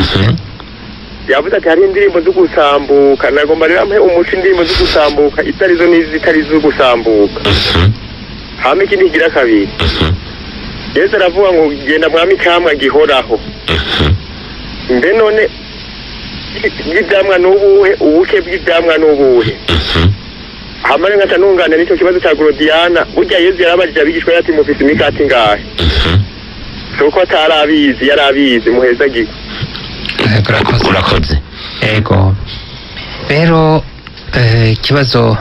Yavuze ati hari indirimbo zo gusambuka, nagomba rero ampe umuco indirimbo zo gusambuka itarizo n'izitari zo gusambuka. Hame ikindi gira kabiri. Yesu aravuga ngo genda mwami kamwa gihoraho. Mbe none bw'ibyamwa n'ubuhe, ubuke bw'ibyamwa n'ubuhe. Hamare nkatanungana n'icyo kibazo cya Gorodiana, burya Yesu yarabajije abigishwa ati mufise imikati ngahe. Soko atarabizi yarabizi muheza giko. Urakoze. Ego. Rero kibazo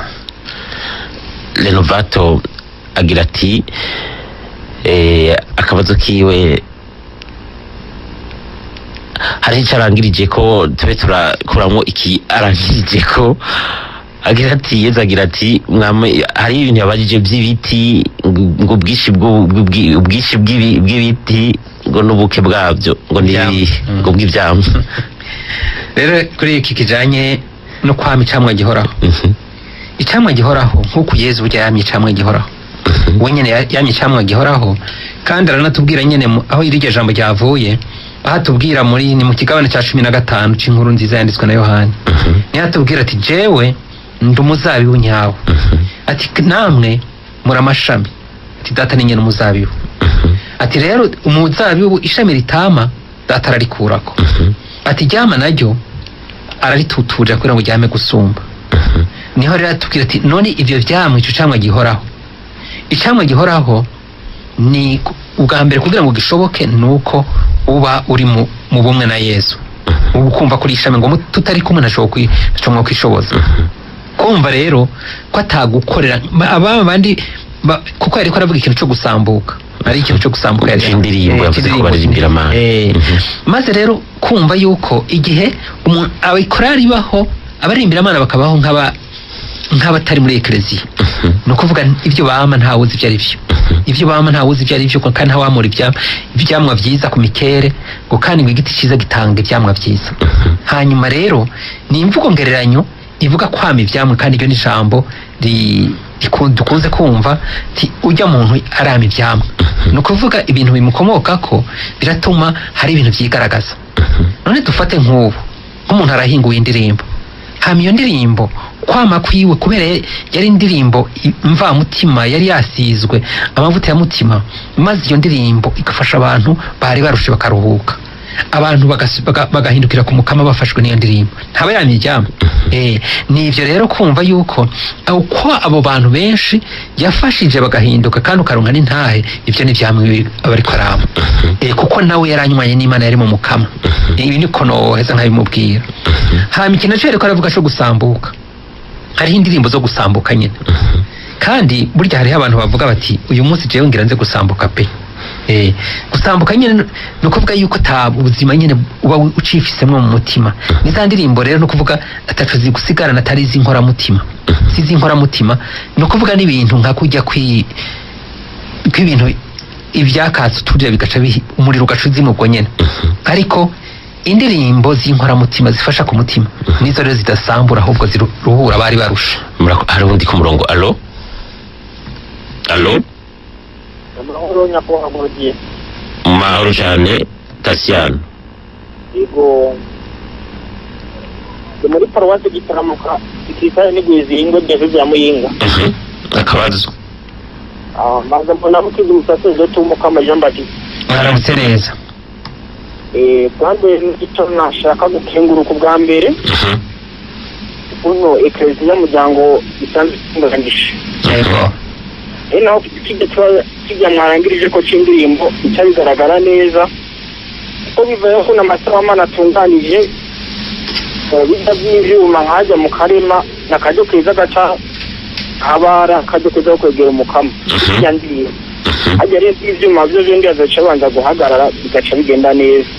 Renovato agira ati akabazo kiwe hari icyo ko tube turakuramo iki arangirije ko agira ati Yezu agira ati mwami hari ibintu yabajije by'ibiti ngo ubwinshi bw'ibiti ngo n'ubuke bwabyo ngo ni ngo bw'ibyamwa. rero kuri iki kijanye no kwama icamwa gihoraho icamwa gihoraho nk'uko Yezu burya yamye icamwa gihoraho we nyene yamye icamwa gihoraho kandi aranatubwira nyene aho iryo jambo ryavuye ahatubwira ni mu kigabane cya 15 c'inkuru nziza yanditswe na Yohani. Ni hatubwira ati jewe ndi umuzabibu nyawo, ati namwe muri amashami, ati data ni nyene umuzabibu, ati rero umuzabibu ishami ritama data ararikurako, ati ryama naryo araritutuja kugira ngo ryame gusumba. Niho rero atubwira ati none ivyo vyamwe ico camwa gihoraho, icamwa gihoraho ni ubwa mbere kugira ngo gishoboke nuko uba uri mu bumwe na Yesu. Ubu kumva kuri ishami ngo tutari kumwe ntashobora kwishoboza. Kumva rero ko atagukorera abandi kuko yariko aravuga ikintu cyo gusambuka, ari ikintu cyo gusambuka yari indirimbo yavuze ko baririmbira Imana. Maze rero kumva yuko igihe umuntu abikorari baho abaririmbira Imana bakabaho nk'abatari muri eklezia, no kuvuga ibyo bama ntawuzi ibyo ari byo, ibyo bama ntawuzi ibyo ari byo kandi ntawamura ibyamwa byiza ku mikere ngo kandi ngo igiti cyiza gitanga ibyamwa byiza. Hanyuma rero ni imvugo ngereranyo ivuga kwama ibyamwa, kandi iryo ni ijambo dukunze kumva ujya muntu arama ibyamwa, no kuvuga ibintu bimukomokako biratuma hari ibintu byigaragaza. None dufate nk'umuntu arahinguye indirimbo, hama iyo ndirimbo kwama kwiwe kubera yari indirimbo mvamutima yari yasizwe amavuta ya mutima, maze iyo ndirimbo igafasha abantu bari barushe bakaruhuka, abantu bagahindukira ku mukama bafashwe n'iyo ndirimbo, ntaba yamye iryama. Ni ivyo rero kumva yuko uko abo bantu benshi yafashije bagahinduka kandi ukaronka n'intahe, ivyo ni vyamwe abariko arama, kuko nawe yaranywanye n'Imana yari mu mukama. Ibi niko noheza nkabimubwira. Hama ikintu naco yariko aravuga co gusambuka, hariho indirimbo zo gusambuka nyene, kandi burya hariho abantu bavuga bati uyu munsi jewe ngira nze gusambuka pe. Gusambuka nyene no kuvuga yuko ubuzima nyene uba ucifisemwe mu mutima. Niza ndirimbo rero no kuvuga ataco zigusigara natari zinkora mutima, sizinkora mutima, no kuvuga n'ibintu nka kujya kw'ibintu ivyakatse turya bigaca umuriro ugacuzi mu bwo nyene. Ariko indirimbo zinkora mutima zifasha ku mutima nizo rero zidasambura ahubwo ziruhura bari barusha. Hari undi ku murongo. Alo, alo. Amahoro nyakubahwa Gorodiye. Mahoro cyane Tasiano. Yego. Muri paruwasi Gitaramuka ikisaya n'igwizingo bya bya Muyinga. Akabazo. Maze mbona mukizi musase zo tumuka amajamba ati. Aramutse neza. Kandi icyo nashaka gukenguruka bwa mbere. Uno eklezia muryango isanzwe itunganije. Yego. Naho kijya mwarangirije ko c'indirimbo icyo bigaragara neza ko bivaye ko n'amasaha Imana atunganije bijya by'ivyuma nkajya mu karema n'akaryo keza gaca kabara akaryo keza ko kwegera umukama yandiye hajya rero ivyuma byo bindi azaca banza guhagarara bigaca bigenda neza.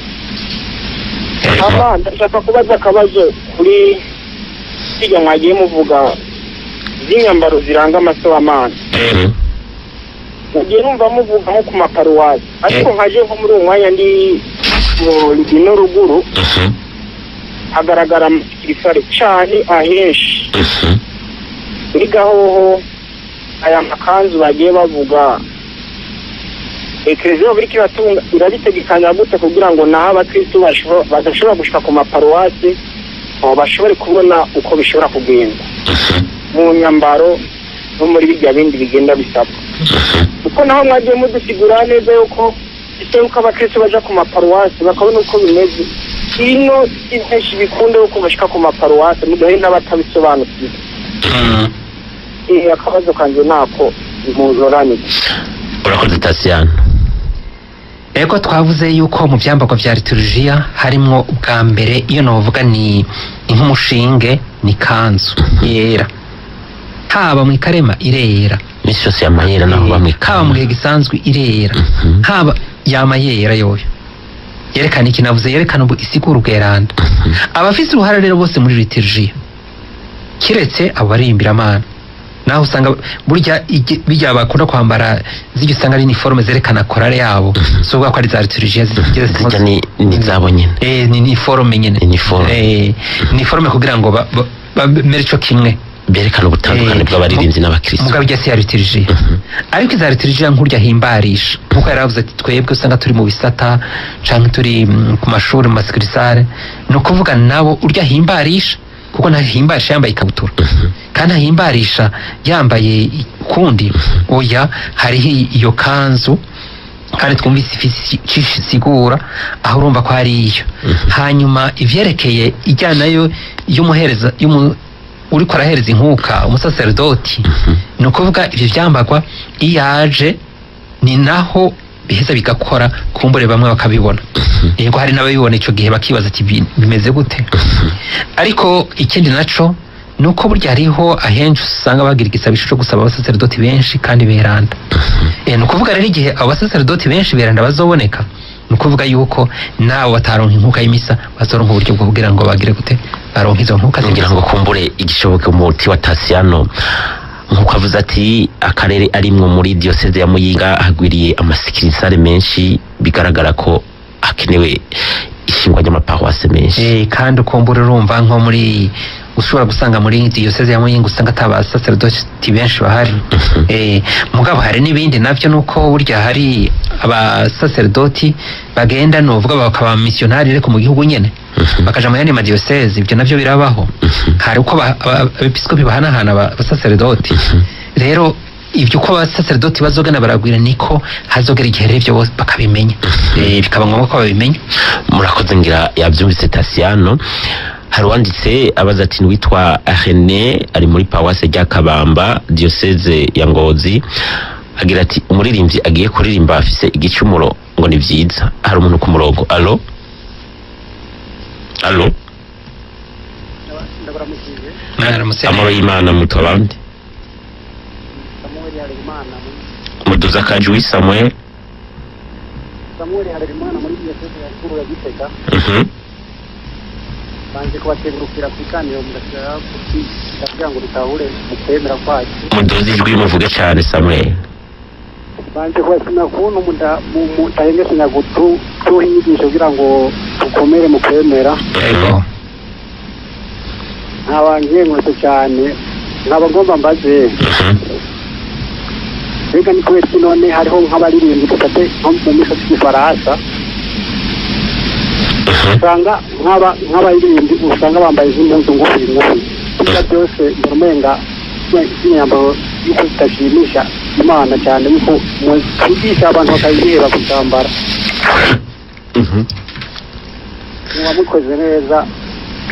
Ndashaka kubaza akabazo kuri hirya mwagiye muvuga z'inyambaro ziranga amasoamana. Nagiye numva muvuga nko ku maparuwasi ariko nkaje nko muri uwo mwanya ndi mu Rugino ruguru hagaragara amasirikare cyane ahenshi muri Gahoho aya makanzu bagiye bavuga Eklezia buri kibatunga irabitegekanya gute kugira ngo naho abakristo badashobora gushika ku maparuwasi bashobore kubona uko bishobora kugenda mu nyambaro no muri bijya bindi bigenda bisabwa uko naho mwagiye mudusigura neza yuko iteruka abakristo baja ku maparuwasi bakabona uko bimeze ino intenshi bikunde uko bashika ku maparuwasi mugahe n'abatabisobanukiwe. Akabazo kanje nako muzorani. Urakoze Tasiyano. Ego twavuze yuko mu byambago vya liturujia harimwo ubwa mbere iyo novuga ni nk'umushinge ni kanzu yera haba mu ikarema irera misi yose y'amayera naho bamwe haba mu gihe gisanzwe irera haba y'amayera yoyo yerekana iki navuze yerekana isigura ubweranda abafise uruhare rero bose muri liturujia kiretse abarimbira Imana naho usanga burya bijya bakunda kwambara z'icyo usanga ari uniforme zerekana korale yabo so bwa ko ari za liturujia zijya ni zabo nyene ni uniforme nyene uniforme kugira ngo bamere ico kimwe berekana ubutandukane bw'abaririmbyi n'abakristo mugabo ijya si ya liturujia ariko iza liturujia nkurya himbarisha nkuko yaravuze ati twebwe usanga turi mu bisata canke turi ku mashuri mu masekirisare no kuvuga nabo urya himbarisha kuko ntahimbarisha yambaye ikabutura kandi ahimbarisha yambaye kundi oya hariho iyo kanzu kandi twumvise ifisi sigura aho urumva ko hari iyo hanyuma ivyerekeye ijyanayo y'umuhereza uriko arahereza inkuka umusaserdoti ni ukuvuga ivyo vyambagwa iyaje ni naho biheza bigakora kumbure bamwe bakabibona yego hari n'ababibona ico gihe bakibaza ati bimeze gute ariko ikindi naco nuko burya hariho ahenshi usanga bagira igisabisho cyo gusaba abasaserdoti benshi kandi beranda ni ukuvuga rero igihe abo basaserdoti benshi beranda bazoboneka ni ukuvuga yuko nabo bataronka inkuka y'imisa bazoronka uburyo bwo kugira ngo bagire gute baronka izo nkuka kugira ngo kumbure igishoboke umuti wa Tasiyano nkuko avuze ati akarere arimwo muri diocese ya Muyinga hagwiriye amasikirisare menshi bigaragara ko hakenewe ishingwa ry'amaparuwase menshi kandi ukumbura urumva nko muri ushobora gusanga muri diocese ya Muyinga usanga atabasaserdoti benshi bahari mugabo hari n'ibindi navyo nuko burya hari abasaserdoti bagenda novuga bakaba missionari reko mu gihugu nyene bakaja mu yandi ma diocese ibyo navyo birabaho hari uko abepiskopi bahanahana abasaserdoti rero ibyo uko abasaserdoti bazogana baragwira niko hazogera igihe rero ibyo bose bakabimenya bikaba ngombwa ko babimenya. Murakoze ngira yabyumvise Tasiyano. Hari uwanditse abaza ati witwa René ari muri Paruwase rya Kabamba diocese ya Ngozi agira ati umuririmbyi agiye kuririmba afise igicumuro ngo ni vyiza. Hari umuntu ku murongo. Allo amoro y'Imana mutwabandi muduza kanjwi Samuel Harerimana muri diocese ya Ruguru ya Gitega banje kubategurukira kwikaniro mudashira kuti ndavuga ngo rutahure mu kwemera kwacu muduza ijwi muvuge cyane Samuel banje kubasina kuntu mutayengesanya gutu tuhinyigisho kugira ngo tukomere mu kwemera nkabanje mwese cyane nkabagomba mbaze reka ni kubera none hariho nk'abaririmbyi dufate nko mu mico y'igifaransa usanga nk'abaririmbyi usanga bambaye impuzu ngufi ibyo byose umenga imyambaro y'uko zitashimisha Imana cyane yuko mwigisha abantu bakayiheba kuzambara muba mukoze neza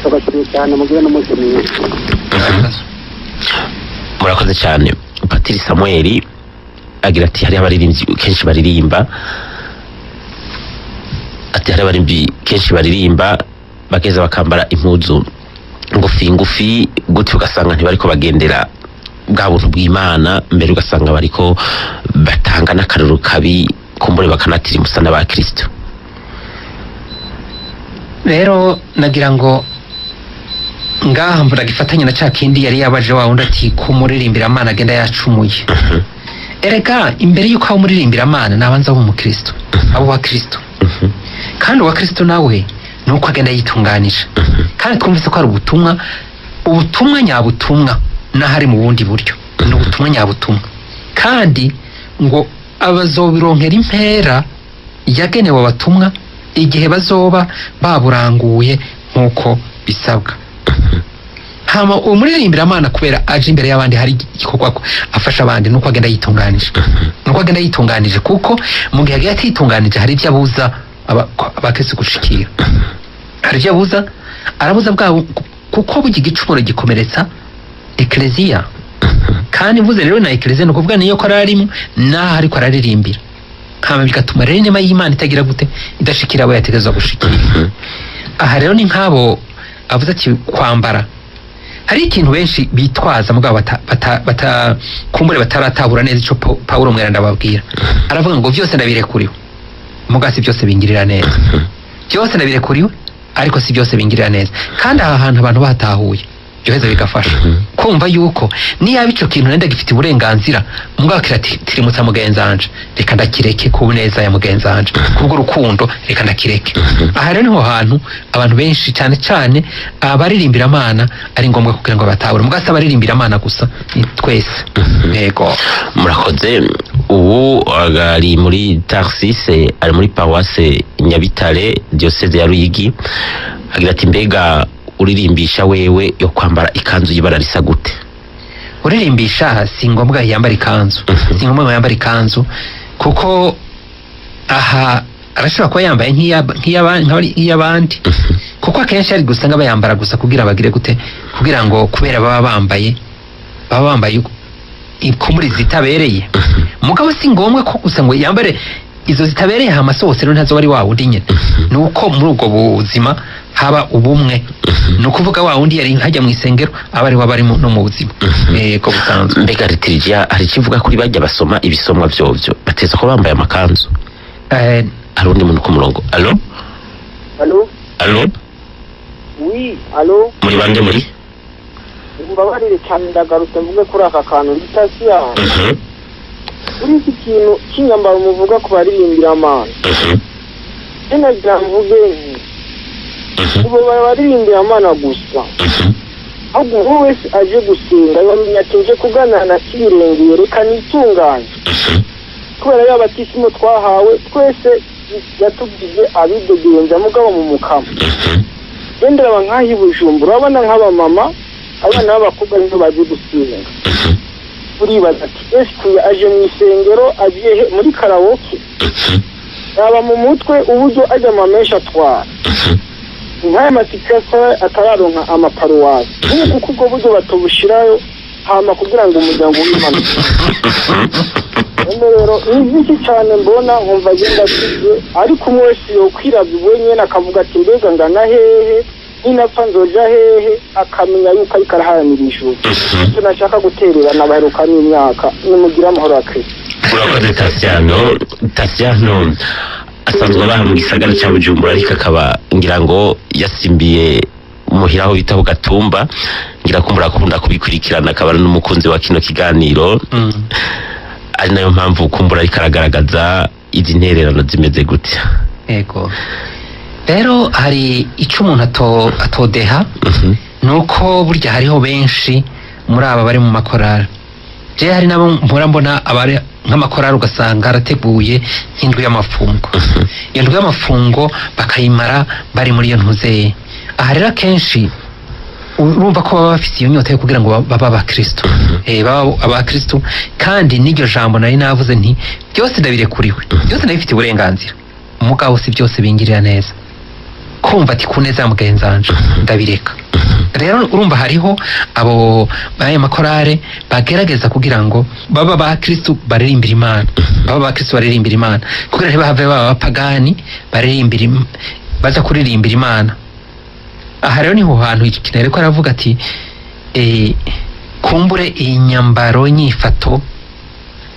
tugakiriye cyane mugire n'umunsi mwiza. Murakoze cyane Patiri Samuel agira ati hari abaririmbyi kenshi baririmba ati hari abaririmbyi kenshi baririmba bageza bakambara impuzu ngufi gutyo ugasanga ntibariko bagendera bwa buntu bw'Imana, mbere ugasanga bariko batanga n'akaruru kabi kumbure bakanatira musa n'abakristo. rero nagira ngo ngaha mbura gifatanye na ca kindi yari yabaje wa wundi ati kumuririmbira Imana agenda yacumuye. Erega imbere yuko umuririmbira Imana nabanza wo umukristo, abo wa Kristo. Kandi uwa Kristo nawe nuko agenda yitunganije. Kandi twumvise ko ari ubutumwa nyabutumwa n'ahari mu bundi buryo, n'ubutumwa nyabutumwa. Kandi ngo abazobironkera impera yagenewe abatumwa igihe bazoba baburanguye nkuko bisabwa. Hama umuririmbira Imana kubera aje imbere y'abandi hari igikorwa afasha abandi nuko agenda yitunganije, kuko mu gihe agiye atitunganije hari ibyo abuza abakristo gushikira, hari ibyo abuza arabuza bwabo, kuko bugi gicumuro gikomeretsa ekleziya. Kandi mvuze rero na ekleziya no kuvuga niyo ko ararimo naho ariko araririmbira, hama bigatuma rero inema y'Imana itagira gute, idashikira abo yategezwa gushikira. Aha rero ni nk'abo avuze ati kwambara, hari ikintu benshi bitwaza mugabo kumbure bataratabura neza ico Paulo mweranda babwira. Aravuga ngo vyose ndabirekuriwe mugabo si byose bingirira neza, byose ndabirekuriwe ariko si byose bingirira neza. Kandi aha hantu abantu batahuye byoheza bigafasha kumva yuko niba ico kintu nenda gifite uburenganzira mugabo tirimutsa mugenzanje, reka ndakireke ku neza ya mugenzanje, kubwo rukundo reka ndakireke. Aha rero niho hantu abantu benshi cyane cyane abaririmbira Imana ari ngombwa kugira ngo batabure, mugabo si abaririmbira Imana gusa, ni twese. Yego, murakoze. Ubu ari muri Tarsise, ari muri Paroisse Nyabitare diocese ya Ruyigi, agira ati mbega uririmbisha wewe yo kwambara ikanzu y'ibara risa gute? Uririmbisha si ngombwa yambara ikanzu, si ngombwa yambara ikanzu, kuko aha arashobora kuba yambaye nk'iyabandi, kuko akenshi ari gusanga bayambara gusa kugira bagire gute, kugira ngo kubera baba bambaye ikumuri zitabereye. Mugabo si ngombwa ko gusa ngo yambare izo zitabereye hama sose rero ntazo bari wawundi nyene. Nuko muri ubwo buzima haba ubumwe, nukuvuga wawundi yari hajya mu isengero abari wabari no mu buzima ko busanzwe. Mbega liturgia hari kivuga kuri bajya basoma ibisomwa vyovyo bateza ko bambaye amakanzu. Hari undi muntu ku murongo. Allo? Oui, allo? Muri bande muri? Mbabarire cyane ndagarutse mvuge kuri aka kantu litasiya. Kuri iki kintu cy'inyambaro muvuga ku baririmbira Imana. Nagira mvuge ubu baririmbira Imana gusa. Ahubwo uwo wese aje gusenga yamenya atinje kuganana na kirengeye reka nitunganye. Kubera y'abatisimo twahawe twese yatubwiye abidegenza mugabo mu mukama. Gendera abankahi Bujumbura abana nk'aba mama abana b'abakobwa nibo baje gusenga. Uribaza ati ese aje mu isengero agiye muri karawoke, yaba mu mutwe uburyo ajya amamesha atwara nk'aya matikasa atararonka amaparuwasi, kuko ubwo buryo batobushirayo hama kugira ngo umuryango w'Imana. Rero niziki cyane mbona nkumva agenda asize, ariko umwe wese yokwirabye nyene akavuga ati mbega ngana hehe, ninapfa nzoja hehe, akamenya yuko ariko araharanira ijuru. Icyo nashaka gutererana baheruka n'imyaka, nimugira amahoro ya Kristo. Urakoze Tasiano asanzwe abaha mu gisagara cya Bujumbura, ariko akaba ngira ngo yasimbiye muhiraho bitaho Gatumba, ngira ko murakunda kubikurikirana, akaba n'umukunzi wa kino kiganiro. Ari nayo mpamvu kumbura ariko aragaragaza izi ntererano zimeze gutya. Yego, rero hari icyo umuntu atodeha, nuko burya hariho benshi muri aba bari mu makorari. Je hari nabo mbona abari nk'amakorari ugasanga arateguye nk'indwi y'amafungo. Iyo ndwi y'amafungo bakayimara bari muri iyo ntuzeye. Aha rero akenshi urumva ko baba bafite iyo nyota yo kugira ngo baba abakristo, baba abakristo. Kandi n'iryo jambo nari navuze nti byose ndabirekuriwe, byose ndabifite uburenganzira, umugabo si byose bingirira neza, kumva ati kuneza mugenzanje ndabireka. Rero urumva hariho abo baye makorare bagerageza kugira ngo baba abakristo baririmbira Imana, baba abakristo baririmbira Imana, kugira ntibahave baba abapagani baririmbira baza kuririmbira Imana. aha rero niho hantu ikintu ariko aravuga ati kumbure iyi nyambaro nyifato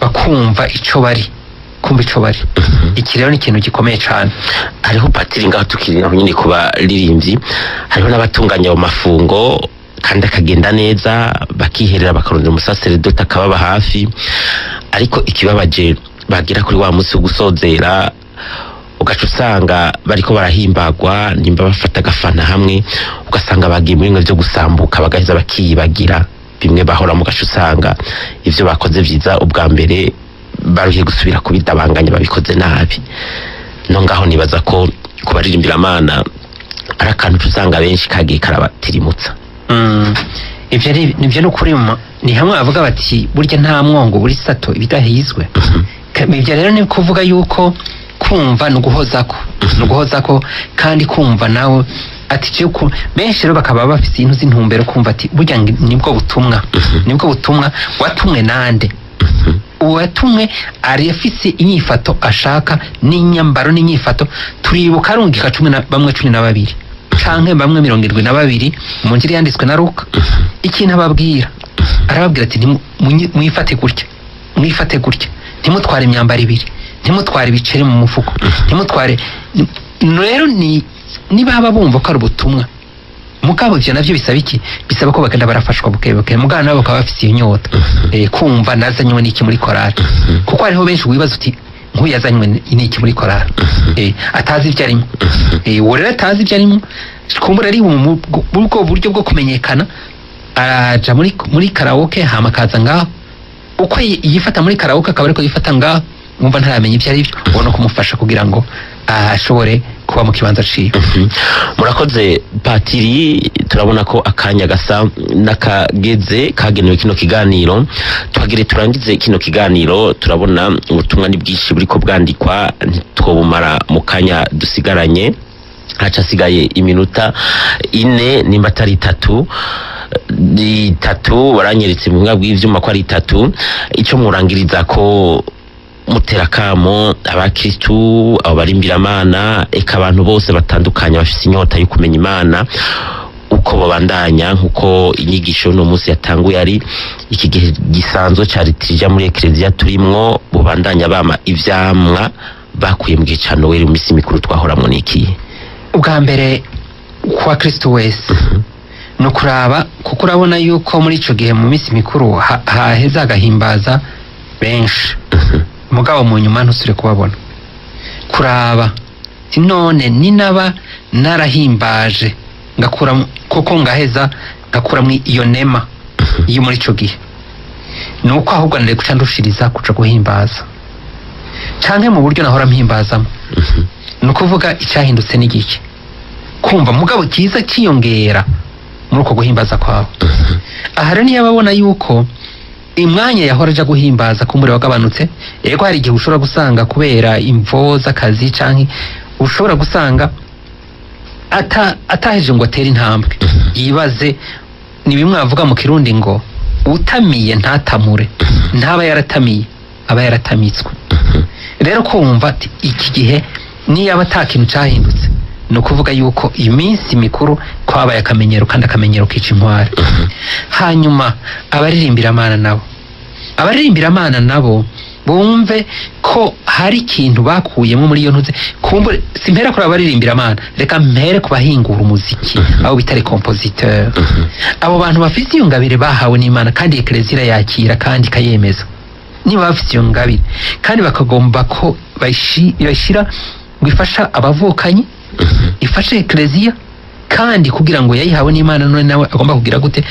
bakumva ico bari kumva ico bari iki rero ni ikintu gikomeye cyane. hariho patiri ngaho tukiri aho nyine kuba ririmbyi hariho n'abatunganya mu mafungo kandi akagenda neza bakiherera bakarondera umusaseredoti akababa hafi, ariko ikibabaje bagira kuri wa munsi wo gusozera ugaca usanga bariko barahimbagwa nimba bafata agafana hamwe ugasanga bagiye muri bimwe byo gusambuka bagaheza bakiyibagira bimwe bahora mu gace usanga ivyo bakoze vyiza ubwa mbere baruhiye gusubira kubidabanganya babikoze nabi. No ngaho nibaza ko kubaririmbira Imana ari akantu usanga benshi kagiye karabatirimutsa. Ivyo nivyo n'ukuri ni hamwe bavuga bati burya nta mwongo buri sato ibidahizwe. Ivyo rero ni kuvuga yuko kumva nuguhozako kandi kumva nawe ati cyuko benshi rero bakaba bafite intu z'intumbero kumva ati burya nibwo butumwa watumwe nande uwatumwe ari afise inyifato ashaka n'inyambaro n'inyifato turibuka arungika 12 canke bamwe 72 mu njiri yanditswe na Luka. Ikintu ababwira arababwira ati mwifate gutya ntimutware imyambaro ibiri, ntimutware ibiceri mu mufuko, ntimutware rero niba baba bumva ko ari ubutumwa mugabo ivyo navyo bisaba iki? Bisaba ko bagenda barafashwa bukebuke mugabo nabo bakaba bafite iyo nyota kumva nazanywe n'iki muri korali, kuko hariho benshi wibaza uti nk'uyu yazanywe n'iki muri korali atazi ivyo arimo uwo rero atazi ivyo arimo kumbura ari ubwo buryo bwo kumenyekana araja muri karaoke hama akaza ngaho uko yifata muri karaoke akaba ariko yifata ngaho wumva ntaramenya ivyo arivyo ubona kumufasha kugira ngo ashobore kuba mu kibanza ciwe. Murakoze patiri, turabona ko akanya gasa nakageze kagenewe kino kiganiro twagire turangize kino kiganiro. Turabona ubutumwa ni bwishi buriko bwandikwa ntitwobumara mu kanya dusigaranye, haca sigaye iminota 4 nimba atari 3 baranyeretse mu bwa bw'ivyuma ko ari 3. Ico murangiriza ko muterakamo abakristu abo barimbira Imana eka abantu bose batandukanye bafise inyota yo kumenya Imana uko babandanya nkuko inyigisho no munsi yatanguye ari iki gihe gisanzwe cari trija muri eklezia turimwo bubandanya bama ivyamwa bakuye mu gicano weri mu misi mikuru twahoramwo niki. Ubwa mbere kwa Kristo wese no kuraba kuko urabona yuko muri ico gihe mu misi mikuru haheza gahimbaza benshi mugabo mu nyuma ntusure kubabona kuraba none ninaba narahimbaje ngakura koko ngaheza ngakura mu iyo nema iyo muri ico gihe nuko ahubwo nare guca ndushiriza kuca guhimbaza canke mu buryo nahora mpimbazamo nukuvuga icyahindutse n'igiki kumva mugabo kiza kiyongera muri uko guhimbaza kwawe. Aha rero niyo babona yuko imwanya yahora aja guhimbaza kumbure wagabanutse, ego hari igihe ushobora gusanga kubera imvo z'akazi canke ushobora gusanga ataheje ngo atere intambwe yibaze. Ni bimwe bavuga mu Kirundi ngo utamiye ntatamure, ntaba yaratamiye aba yaratamitswe. Rero kumva ati iki gihe niyo atakintu cyahindutse no kuvuga yuko iminsi mikuru kwabaye akamenyero kandi akamenyero kica intwari. Hanyuma abaririmbira Imana nabo bumve ko hari ikintu bakuyemo muri iyo ntuze kumbure simpera kuri abaririmbira Imana, reka mpere kubahingura umuziki abo bitari compositeur. Abo bantu bafite iyo ngabire bahawe n'Imana kandi eklezia yakira kandi kayemeza niba bafite iyo ngabire kandi bakagomba ko bayishira gwifasha abavukanyi ifashe eklezia kandi kugira ngo yayihawe n'Imana none nawe agomba kugira gute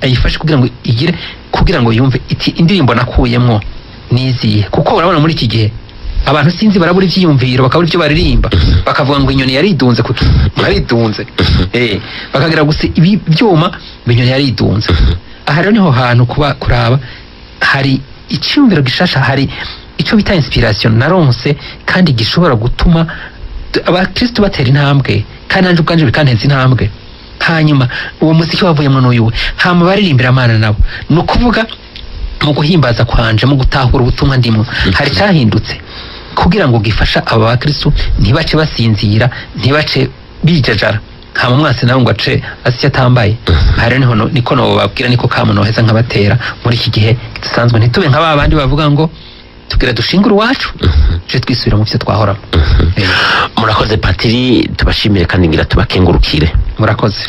ayifashe kugira ngo igire kugira ngo yumve iti indirimbo nakuyemwo niziye. Kuko urabona muri iki gihe abantu sinzi barabura ivyiyumviro bakabura ivyo baririmba bakavuga ngo inyoni yaridunze kuki yaridunze bakagira gusa ibi byuma inyoni yaridunze. Aha rero niho hantu kuba kuraba hari icyumviro gishasha, hari ico bita inspiration naronse kandi gishobora gutuma abakristo batera intambwe kandi nanje ubwanje bikanteza intambwe. Hanyuma uwo muziki wavuyemo n'uyu hama baririmbira Imana nabo no kuvuga mu guhimbaza kwanje mu gutahura ubutumwa ndimo hari cyahindutse kugira ngo gifasha aba bakristo ntibace basinzira ntibace bijajara hama umwansi nawe ngo ace asya atambaye. Hari niho niko no babwira niko kamunoheza nkabatera muri iki gihe gisanzwe, ntitube nka babandi bavuga ngo tugira dushingura iwacu je twisubira mu byo twahoramo. Murakoze Patiri, tubashimire kandi ngira tubakengurukire. Murakoze.